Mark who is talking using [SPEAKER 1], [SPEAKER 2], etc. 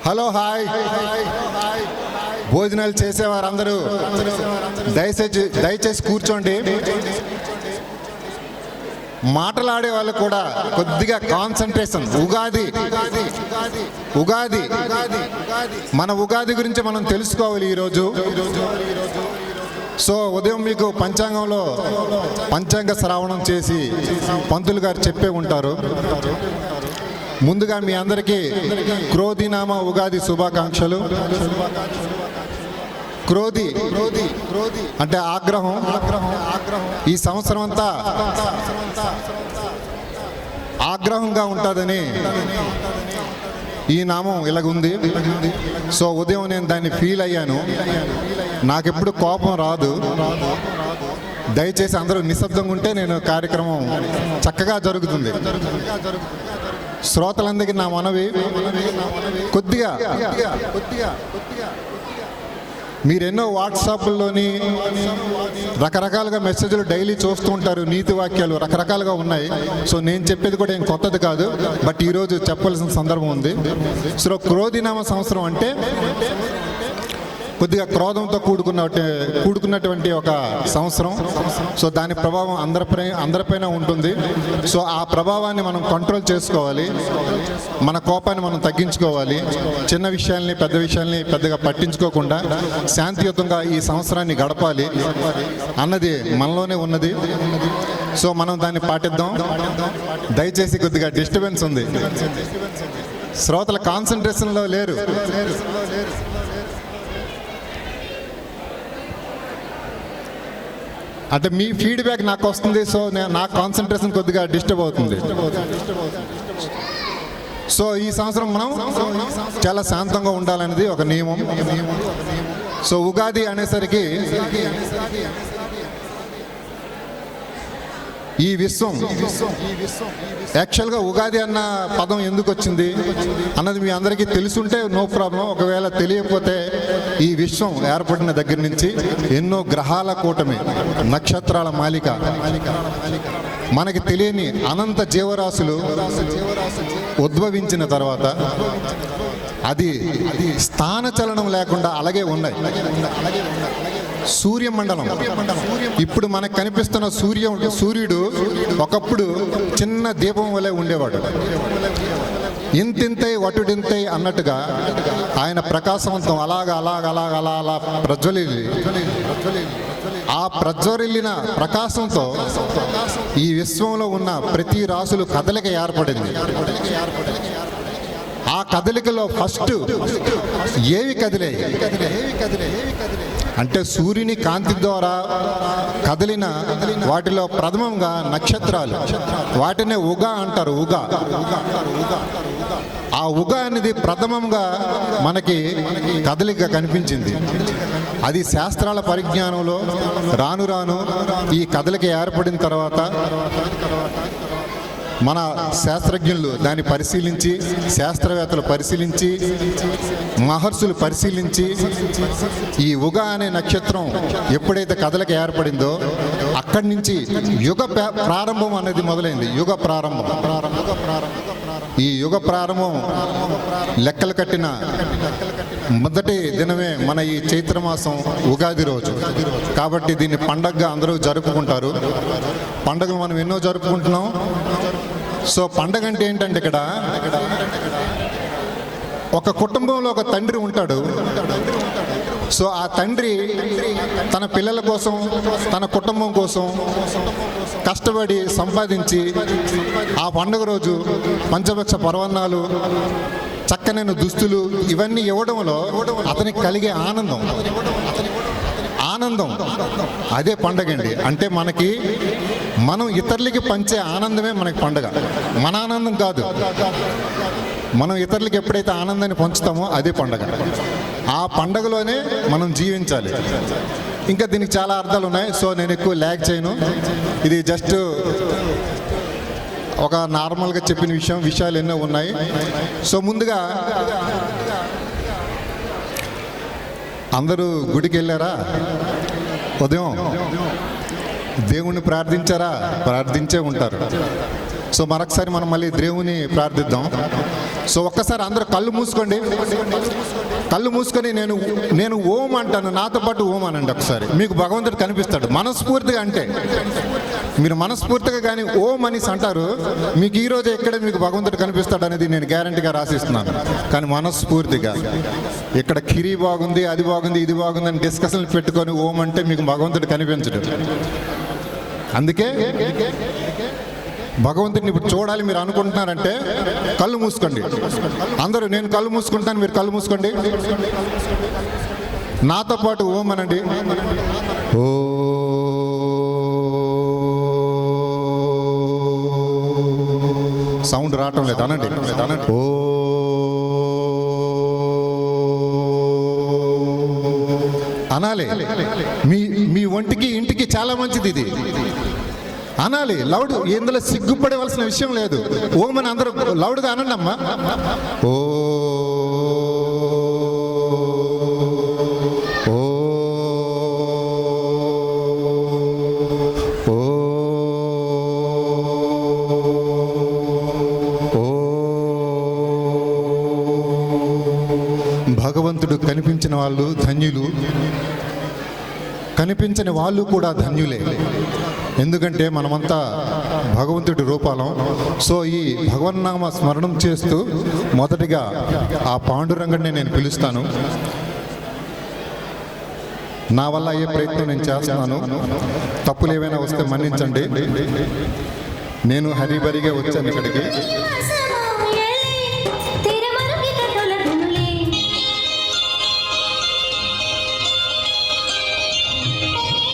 [SPEAKER 1] Hello hi. భోజనాలు చేసేవారందరూ దయచేసి కూర్చోండి. మాటలాడే వాళ్ళు కూడా కొద్దిగా కాన్సన్ట్రేషన్. ఉగాది మన ఉగాది గురించి మనం తెలుసుకోవాలి ఈరోజు. సో ఉదయం మీకు పంచాంగంలో పంచాంగ శ్రావణం చేసి పంతులు గారు చెప్పే ఉంటారు. ముందుగా మీ అందరికీ క్రోధినామ ఉగాది శుభాకాంక్షలు. క్రోధి అంటే ఆగ్రహం. ఈ సంవత్సరం అంతా ఆగ్రహంగా ఉంటుందని ఈ నామం ఇలాగుంది. సో ఉదయం నేను దాన్ని ఫీల్ అయ్యాను. నాకెప్పుడు కోపం రాదు. దయచేసి అందరూ నిశ్శబ్దంగా ఉంటే నేను కార్యక్రమం చక్కగా జరుగుతుంది. శ్రోతలందరికీ నా మనవి, కొద్దిగా మీరెన్నో వాట్సాప్లోని రకరకాలుగా మెసేజ్లు డైలీ చూస్తూ ఉంటారు. నీతి వాక్యాలు రకరకాలుగా ఉన్నాయి. సో నేను చెప్పేది కూడా ఏం కొత్తది కాదు, బట్ ఈరోజు చెప్పవలసిన సందర్భం ఉంది. సో క్రోధినామ సంవత్సరం అంటే కొద్దిగా క్రోధంతో కూడుకున్నటువంటి ఒక సంవత్సరం. సో దాని ప్రభావం అందరిపైన ఉంటుంది. సో ఆ ప్రభావాన్ని మనం కంట్రోల్ చేసుకోవాలి. మన కోపాన్ని మనం తగ్గించుకోవాలి. చిన్న విషయాల్ని పెద్ద విషయాల్ని పెద్దగా పట్టించుకోకుండా శాంతియుతంగా ఈ సంవత్సరాన్ని గడపాలి అన్నది మనలోనే ఉన్నది. సో మనం దాన్ని పాటిద్దాం. దయచేసి కొద్దిగా డిస్టర్బెన్స్ ఉంది. శ్రోతల కాన్సన్ట్రేషన్లో లేరు. అంటే మీ ఫీడ్బ్యాక్ నాకు వస్తుంది. సో నా కాన్సన్ట్రేషన్ కొద్దిగా డిస్టర్బ్ అవుతుంది. సో ఈ సంవత్సరం మనం చాలా శాంతంగా ఉండాలనేది ఒక నియమం. సో ఉగాది అనేసరికి ఈ విశ్వం యాక్చువల్గా ఉగాది అన్న పదం ఎందుకు వచ్చింది అన్నది మీ అందరికీ తెలుసుంటే నో ప్రాబ్లం. ఒకవేళ తెలియకపోతే ఈ విశ్వం ఏర్పడిన దగ్గర నుంచి ఎన్నో గ్రహాల కూటమి, నక్షత్రాల మాలిక, మనకి తెలియని అనంత జీవరాశులు ఉద్భవించిన తర్వాత అది స్థానచలనం లేకుండా అలాగే ఉన్నాయి. సూర్యమండలం ఇప్పుడు మనకు కనిపిస్తున్న సూర్యుడు ఒకప్పుడు చిన్న దీపం వలె ఉండేవాడు. ఇంతింతై వటుడింతై అన్నట్టుగా ఆయన ప్రకాశవంతం అలా ప్రజ్వలిల్లి ఆ ప్రజ్వరిల్లిన ప్రకాశంతో ఈ విశ్వంలో ఉన్న ప్రతి రాశులు కదలిక ఏర్పడింది. ఆ కదలికలో ఫస్ట్ ఏవి కదిలాయి అంటే సూర్యుని కాంతి ద్వారా కదిలిన వాటిలో ప్రథమంగా నక్షత్రాలు. వాటినే ఉగా అంటారు. ఆ ఉగా అనేది ప్రథమంగా మనకి కదలిక కనిపించింది. అది శాస్త్రాల పరిజ్ఞానంలో రాను రాను ఈ కదలిక ఏర్పడిన తర్వాత మన శాస్త్రజ్ఞులు దాన్ని పరిశీలించి, శాస్త్రవేత్తలు పరిశీలించి, మహర్షులు పరిశీలించి ఈ ఉగా అనే నక్షత్రం ఎప్పుడైతే కదలిక ఏర్పడిందో అక్కడి నుంచి యుగ ప్రారంభం అనేది మొదలైంది. యుగ ప్రారంభం. ఈ యుగ ప్రారంభం లెక్కలు కట్టిన మొదటి దినమే మన ఈ చైత్రమాసం ఉగాది రోజు. కాబట్టి దీన్ని పండగగా అందరూ జరుపుకుంటారు. పండుగలు మనం ఎన్నో జరుపుకుంటున్నాం. సో పండగ అంటే ఏంటంటే ఇక్కడ ఒక కుటుంబంలో ఒక తండ్రి ఉంటాడు. సో ఆ తండ్రి తన పిల్లల కోసం, తన కుటుంబం కోసం కష్టపడి సంపాదించి ఆ పండుగ రోజు పంచభక్ష పర్వణాలు, చక్కనైన దుస్తులు ఇవన్నీ ఇవ్వడంలో అతనికి కలిగే ఆనందం అదే పండగ అండి. అంటే మనం ఇతరులకి పంచే ఆనందమే మనకి పండగ. మన ఆనందం కాదు, మనం ఇతరులకి ఎప్పుడైతే ఆనందాన్ని పంచుతామో అదే పండగ. ఆ పండగలోనే మనం జీవించాలి. ఇంకా దీనికి చాలా అర్థాలు ఉన్నాయి. సో నేను ఎక్కువ ల్యాగ్ చేయను. ఇది జస్ట్ ఒక నార్మల్గా చెప్పిన విషయాలు ఎన్నో ఉన్నాయి. సో ముందుగా అందరూ గుడికి వెళ్ళారా? ఉదయం దేవుణ్ణి ప్రార్థించారా? ప్రార్థించే ఉంటారు. సో మరొకసారి మనం మళ్ళీ దేవుని ప్రార్థిద్దాం. సో ఒక్కసారి అందరూ కళ్ళు మూసుకోండి. కళ్ళు మూసుకొని నేను ఓం అంటాను, నాతో పాటు ఓం అనండి ఒకసారి. మీకు భగవంతుడు కనిపిస్తాడు మనస్ఫూర్తిగా. అంటే మీరు మనస్ఫూర్తిగా కానీ ఓం అనేసి అంటారు, మీకు ఈరోజు ఎక్కడ మీకు భగవంతుడు కనిపిస్తాడు అనేది నేను గ్యారంటీగా రాసిస్తున్నాను. కానీ మనస్ఫూర్తిగా ఇక్కడ కిరి బాగుంది, అది బాగుంది, ఇది బాగుంది అని డిస్కషన్లు పెట్టుకొని ఓం అంటే మీకు భగవంతుడు కనిపించడు. అందుకే భగవంతుడిని ఇప్పుడు చూడాలి మీరు అనుకుంటున్నారంటే కళ్ళు మూసుకోండి. అందరూ నేను కళ్ళు మూసుకుంటాను, మీరు కళ్ళు మూసుకోండి. నాతో పాటు ఓం అనండి. ఓ సౌండ్ రావటం లేదు, అనండి అనండి. ఓ అనాలి. మీ ఒంటికి ఇంటికి చాలా మంచిది ఇది. అనాలి లౌడ్. ఇందులో సిగ్గుపడవలసిన విషయం లేదు. ఓమని అందరూ లౌడ్గా అనండి అమ్మా. ఓ ఓ ఓ ఓ. భగవంతుడు కనిపించిన వాళ్ళు ధన్యులు, కనిపించని వాళ్ళు కూడా ధన్యులే. ఎందుకంటే మనమంతా భగవంతుడి రూపాలం. సో ఈ భగవన్నామ స్మరణం చేస్తూ మొదటిగా ఆ పాండురంగడిని నేను పిలుస్తాను. నా వల్ల అయ్యే ప్రయత్నం నేను చేస్తున్నాను. తప్పులు ఏమైనా వస్తే మన్నించండి. నేను హరిబరిగా వచ్చాను ఇక్కడికి.